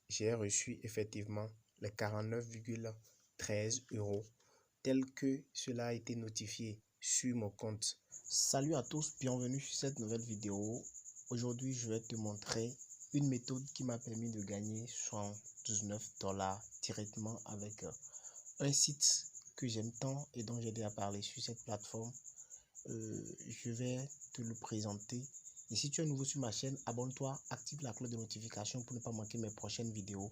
j'ai reçu effectivement les 49,13 € tel que cela a été notifié sur mon compte. Salut à tous, bienvenue sur cette nouvelle vidéo. Aujourd'hui, je vais te montrer une méthode qui m'a permis de gagner 79 $ directement avec un site que j'aime tant et dont j'ai déjà parlé sur cette plateforme. Je vais te le présenter. Et si tu es nouveau sur ma chaîne, abonne-toi, active la cloche de notification pour ne pas manquer mes prochaines vidéos.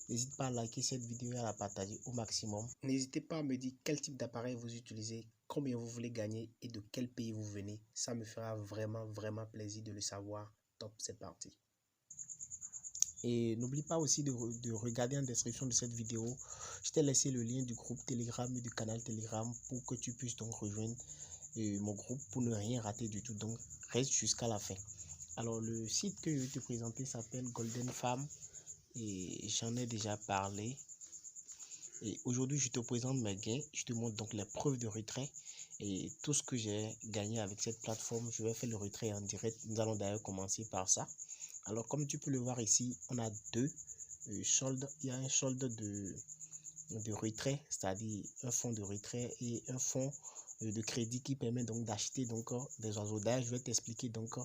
N'hésite pas à liker cette vidéo et à la partager au maximum. N'hésitez pas à me dire quel type d'appareil vous utilisez, combien vous voulez gagner et de quel pays vous venez. Ça me fera vraiment plaisir de le savoir. Top, c'est parti. Et n'oublie pas aussi de regarder en description de cette vidéo. Je t'ai laissé le lien du groupe Telegram et du canal Telegram pour que tu puisses donc rejoindre mon groupe pour ne rien rater du tout. Donc reste jusqu'à la fin. Alors le site que je vais te présenter s'appelle Golden Farm et j'en ai déjà parlé. Et aujourd'hui je te présente mes gains. Je te montre donc les preuves de retrait et tout ce que j'ai gagné avec cette plateforme. Je vais faire le retrait en direct. Nous allons d'ailleurs commencer par ça. Alors, comme tu peux le voir ici, on a deux soldes. Il y a un solde de retrait, c'est-à-dire un fonds de retrait et un fonds de crédit qui permet donc d'acheter donc des oiseaux. D'ailleurs, je vais t'expliquer donc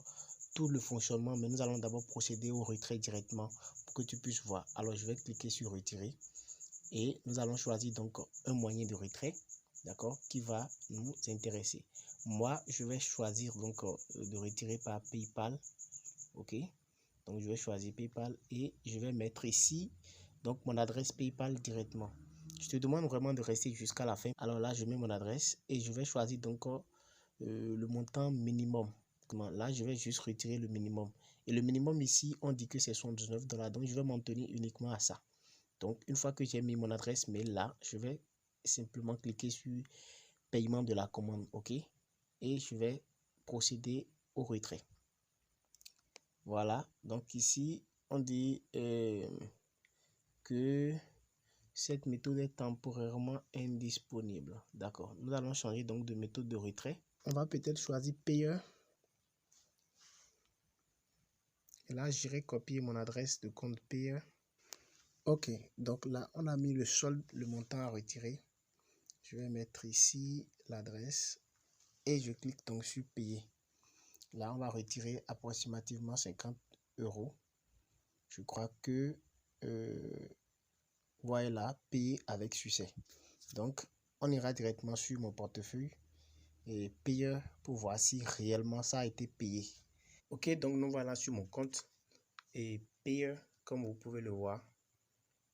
tout le fonctionnement, mais nous allons d'abord procéder au retrait directement pour que tu puisses voir. Alors, je vais cliquer sur retirer et nous allons choisir donc un moyen de retrait, d'accord, qui va nous intéresser. Moi, je vais choisir donc de retirer par PayPal, ok. Donc, je vais choisir PayPal et je vais mettre ici donc mon adresse PayPal directement. Je te demande vraiment de rester jusqu'à la fin. Alors là, je mets mon adresse et je vais choisir donc le montant minimum. Là, je vais juste retirer le minimum. Et le minimum ici, on dit que c'est 79 $. Donc, je vais m'en tenir uniquement à ça. Donc, une fois que j'ai mis mon adresse mail là, je vais simplement cliquer sur paiement de la commande, ok. Et je vais procéder au retrait. Voilà, donc ici, on dit que cette méthode est temporairement indisponible. D'accord, nous allons changer donc de méthode de retrait. On va peut-être choisir payeur. Et là, j'irai copier mon adresse de compte payeur. Ok, donc là, on a mis le solde, le montant à retirer. Je vais mettre ici l'adresse et je clique donc sur payer. Là, on va retirer approximativement 50 €. Je crois que voilà, payer avec succès. Donc, on ira directement sur mon portefeuille et payeur pour voir si réellement ça a été payé. Ok, donc nous voilà sur mon compte et payeur, comme vous pouvez le voir,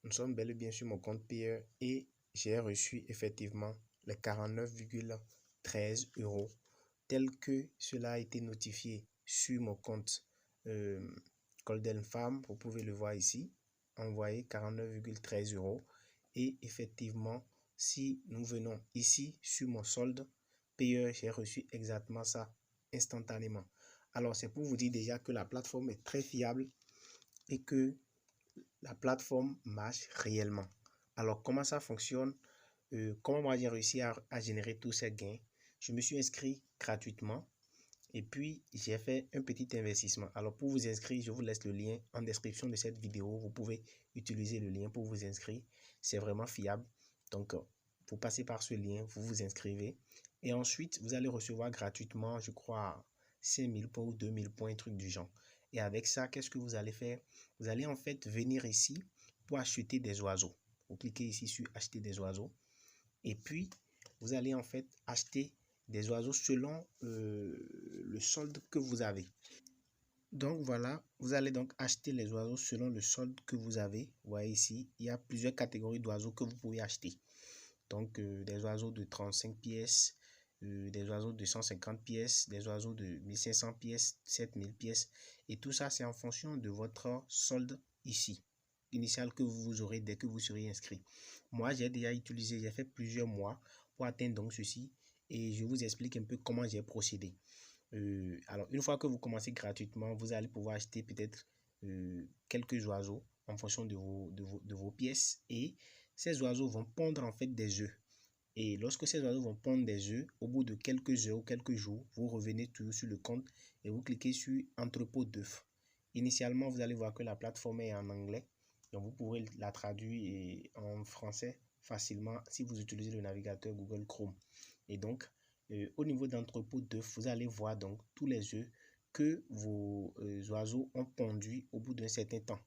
nous sommes bel et bien sur mon compte payeur et j'ai reçu effectivement les 49,13 € tel que cela a été notifié sur mon compte Golden Farm. Vous pouvez le voir ici, envoyé 49,13 € et effectivement, si nous venons ici sur mon solde payeur, j'ai reçu exactement ça instantanément. Alors, c'est pour vous dire déjà que la plateforme est très fiable et que la plateforme marche réellement. Alors, comment ça fonctionne? Comment moi j'ai réussi à générer tous ces gains? Je me suis inscrit gratuitement et puis j'ai fait un petit investissement. Alors, pour vous inscrire, je vous laisse le lien en description de cette vidéo. Vous pouvez utiliser le lien pour vous inscrire. C'est vraiment fiable. Donc, vous passez par ce lien, vous vous inscrivez et ensuite, vous allez recevoir gratuitement, je crois, 5000 points ou 2000 points, un truc du genre. Et avec ça, qu'est-ce que vous allez faire? Vous allez en fait venir ici pour acheter des oiseaux. Vous cliquez ici sur acheter des oiseaux. Et puis, vous allez en fait acheter des oiseaux selon le solde que vous avez. Donc voilà, vous allez donc acheter les oiseaux selon le solde que vous avez. Vous voyez ici, il y a plusieurs catégories d'oiseaux que vous pouvez acheter. Donc des oiseaux de 35 pièces, des oiseaux de 150 pièces, des oiseaux de 1500 pièces, 7000 pièces. Et tout ça, c'est en fonction de votre solde ici, initial que vous aurez dès que vous serez inscrit. Moi, j'ai déjà utilisé, j'ai fait plusieurs mois pour atteindre donc ceci. Et je vous explique un peu comment j'ai procédé. Alors, une fois que vous commencez gratuitement, vous allez pouvoir acheter peut-être quelques oiseaux en fonction de vos pièces. Et ces oiseaux vont pondre en fait des œufs. Et lorsque ces oiseaux vont pondre des œufs, au bout de quelques heures ou quelques jours, vous revenez toujours sur le compte et vous cliquez sur entrepôt d'œufs. Initialement, vous allez voir que la plateforme est en anglais. Donc, vous pourrez la traduire en français facilement si vous utilisez le navigateur Google Chrome. Et donc, au niveau d'entrepôt d'œufs, vous allez voir donc tous les œufs que vos oiseaux ont pondus au bout d'un certain temps.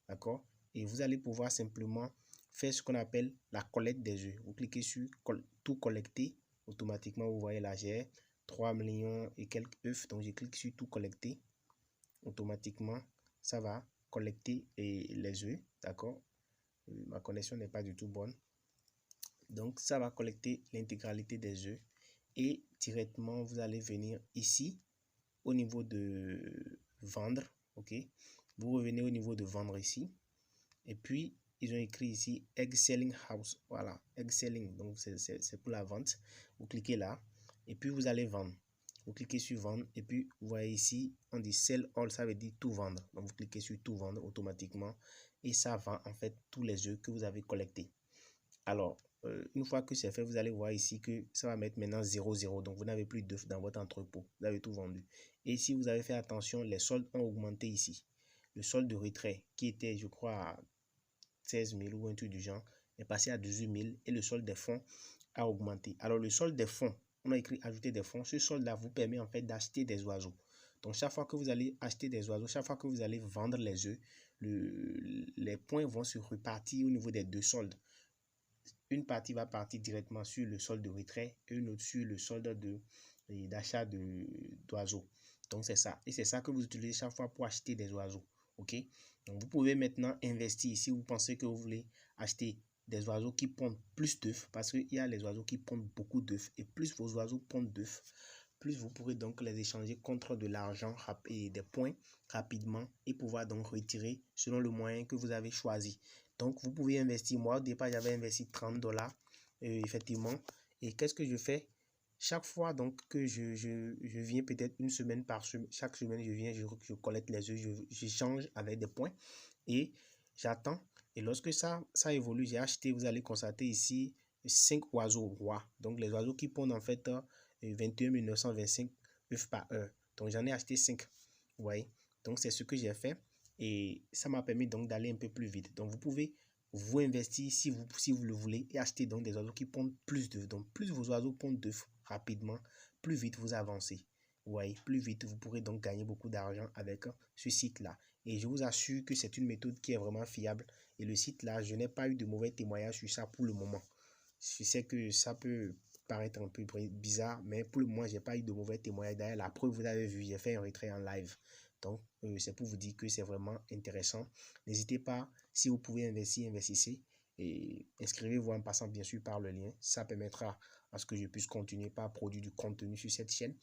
D'accord? Et vous allez pouvoir simplement faire ce qu'on appelle la collecte des œufs. Vous cliquez sur tout collecter. Automatiquement, vous voyez là, j'ai 3 millions et quelques œufs. Donc, je clique sur tout collecter. Automatiquement, ça va collecter les œufs. D'accord? Ma connexion n'est pas du tout bonne. Donc, ça va collecter l'intégralité des œufs. Et directement, vous allez venir ici au niveau de vendre. OK? Vous revenez au niveau de vendre ici. Et puis, ils ont écrit ici Egg Selling House. Voilà, Egg Selling. Donc, c'est pour la vente. Vous cliquez là. Et puis, vous allez vendre. Vous cliquez sur vendre. Et puis, vous voyez ici, on dit Sell All. Ça veut dire tout vendre. Donc, vous cliquez sur tout vendre automatiquement. Et ça vend en fait tous les œufs que vous avez collectés. Alors, une fois que c'est fait, vous allez voir ici que ça va mettre maintenant 0,0. Donc, vous n'avez plus d'œufs dans votre entrepôt. Vous avez tout vendu. Et si vous avez fait attention, les soldes ont augmenté ici. Le solde de retrait qui était, je crois, à 16 000 ou un truc du genre, est passé à 18 000 et le solde des fonds a augmenté. Alors, le solde des fonds, on a écrit ajouter des fonds. Ce solde-là vous permet en fait d'acheter des oiseaux. Donc, chaque fois que vous allez acheter des oiseaux, chaque fois que vous allez vendre les œufs, les points vont se repartir au niveau des deux soldes. Une partie va partir directement sur le solde de retrait et une autre sur le solde d'achat d'oiseaux. Donc, c'est ça. Et c'est ça que vous utilisez chaque fois pour acheter des oiseaux. OK? Donc, vous pouvez maintenant investir si vous pensez que vous voulez acheter des oiseaux qui pondent plus d'œufs, parce qu'il y a les oiseaux qui pondent beaucoup d'œufs. Et plus vos oiseaux pondent d'œufs, plus vous pourrez donc les échanger contre de l'argent et des points rapidement et pouvoir donc retirer selon le moyen que vous avez choisi. Donc, vous pouvez investir. Moi, au départ, j'avais investi 30 $, effectivement. Et qu'est-ce que je fais? Chaque fois donc que je viens peut-être une semaine par semaine, chaque semaine, je viens, je collecte les œufs, j'échange avec des points et j'attends. Et lorsque ça évolue, j'ai acheté, vous allez constater ici, 5 oiseaux rois. Donc, les oiseaux qui pondent en fait 21 925 œufs par heure. Donc, j'en ai acheté 5. Vous voyez? Donc, c'est ce que j'ai fait. Et ça m'a permis donc d'aller un peu plus vite. Donc, vous pouvez vous investir si vous le voulez et acheter donc des oiseaux qui pondent plus d'œufs. Donc, plus vos oiseaux pondent d'œufs rapidement, plus vite vous avancez. Vous voyez, plus vite vous pourrez donc gagner beaucoup d'argent avec ce site-là. Et je vous assure que c'est une méthode qui est vraiment fiable. Et le site-là, je n'ai pas eu de mauvais témoignages sur ça pour le moment. Je sais que ça peut paraître un peu bizarre, mais pour le moment, je n'ai pas eu de mauvais témoignages. D'ailleurs, la preuve, vous avez vu, j'ai fait un retrait en live. Donc, c'est pour vous dire que c'est vraiment intéressant. N'hésitez pas, si vous pouvez investir, investissez. Et inscrivez-vous en passant bien sûr par le lien. Ça permettra à ce que je puisse continuer par produire du contenu sur cette chaîne.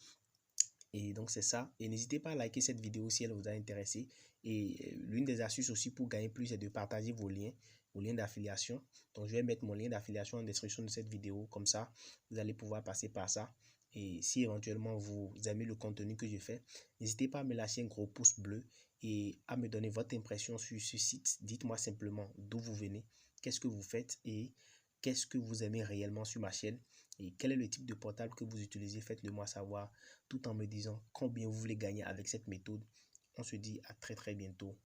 Et donc, c'est ça. Et n'hésitez pas à liker cette vidéo si elle vous a intéressé. Et l'une des astuces aussi pour gagner plus, c'est de partager vos liens d'affiliation. Donc, je vais mettre mon lien d'affiliation en description de cette vidéo. Comme ça, vous allez pouvoir passer par ça. Et si éventuellement vous aimez le contenu que je fais, n'hésitez pas à me lâcher un gros pouce bleu et à me donner votre impression sur ce site. Dites-moi simplement d'où vous venez, qu'est-ce que vous faites et qu'est-ce que vous aimez réellement sur ma chaîne et quel est le type de portable que vous utilisez. Faites-le moi savoir tout en me disant combien vous voulez gagner avec cette méthode. On se dit à très très bientôt.